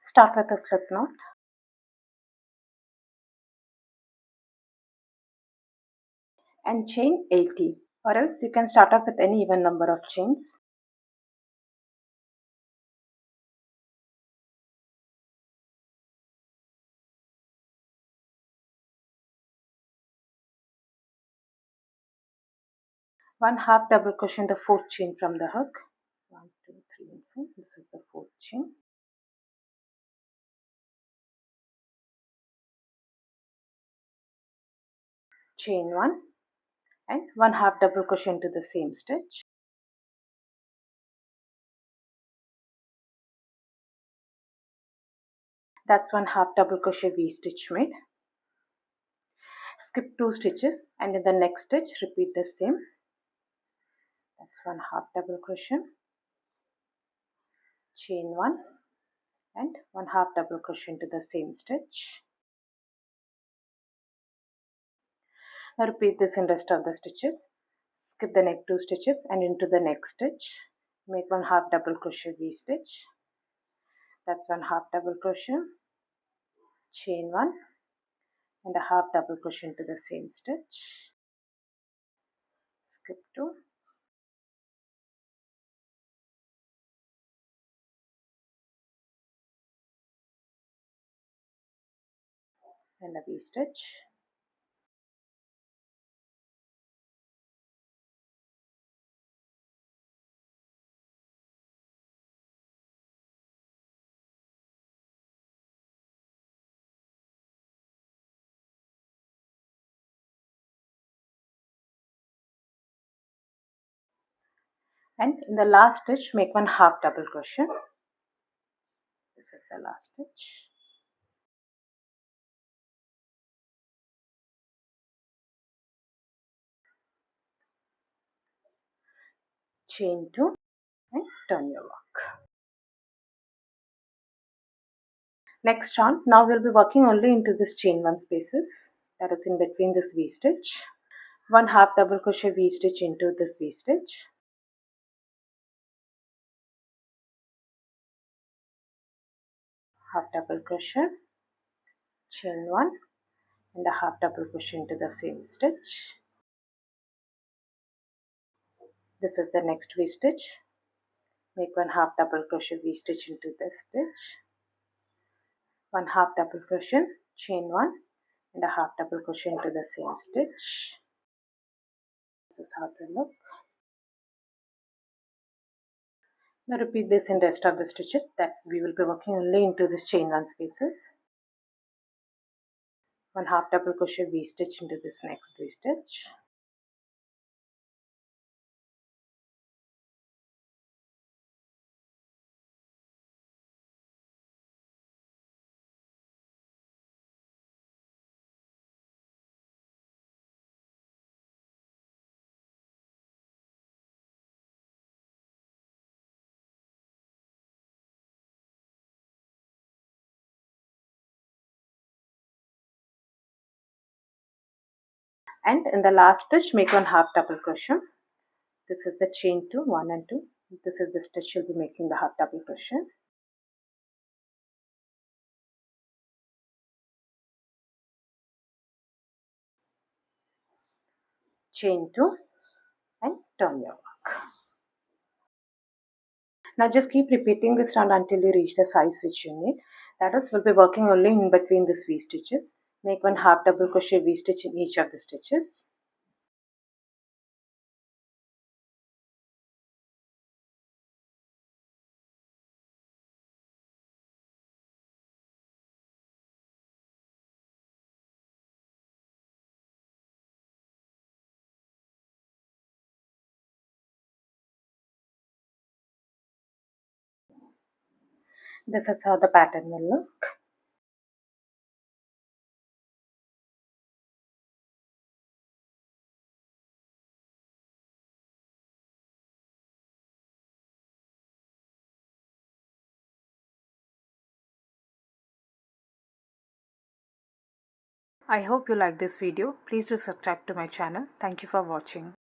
Start with a slip knot and chain 80, or else you can start off with any even number of chains. One half double crochet in the fourth chain from the hook. 1, 2, 3 and 4. This is the fourth chain. Chain 1 and 1 half double crochet into the same stitch. That's 1 half double crochet V-stitch made. Skip 2 stitches and in the next stitch repeat the same. That's 1 half double crochet, chain 1 and 1 half double crochet into the same stitch. Now repeat this in rest of the stitches. Skip the next 2 stitches and into the next stitch make 1 half double crochet V-stitch. That's 1 half double crochet, chain 1 and a half double crochet into the same stitch. Skip 2. And a V-stitch. And in the last stitch make 1 half double crochet. This is the last stitch. Chain 2 and turn your work. Next round, now we'll be working only into this chain 1 spaces, that is in between this V-stitch. 1 half double crochet V-stitch into this V-stitch. Half double crochet, chain 1 and a half double crochet into the same stitch. This is the next V-stitch. Make 1 half double crochet V-stitch into this stitch. 1 half double crochet, chain 1 and a half double crochet into the same stitch. This is how it will look. Now repeat this in rest of the stitches. That's we will be working only into this chain 1 spaces. 1 half double crochet V-stitch into this next V-stitch. And in the last stitch make 1 half double crochet. This is the chain 2, 1 and 2. This is the stitch you'll be making the half double crochet. Chain 2 and turn your work. Now just keep repeating this round until you reach the size which you need. That is, we'll be working only in between these V stitches. Make 1 half double crochet V stitch in each of the stitches. This is how the pattern will look. I hope you like this video. Please do subscribe to my channel. Thank you for watching.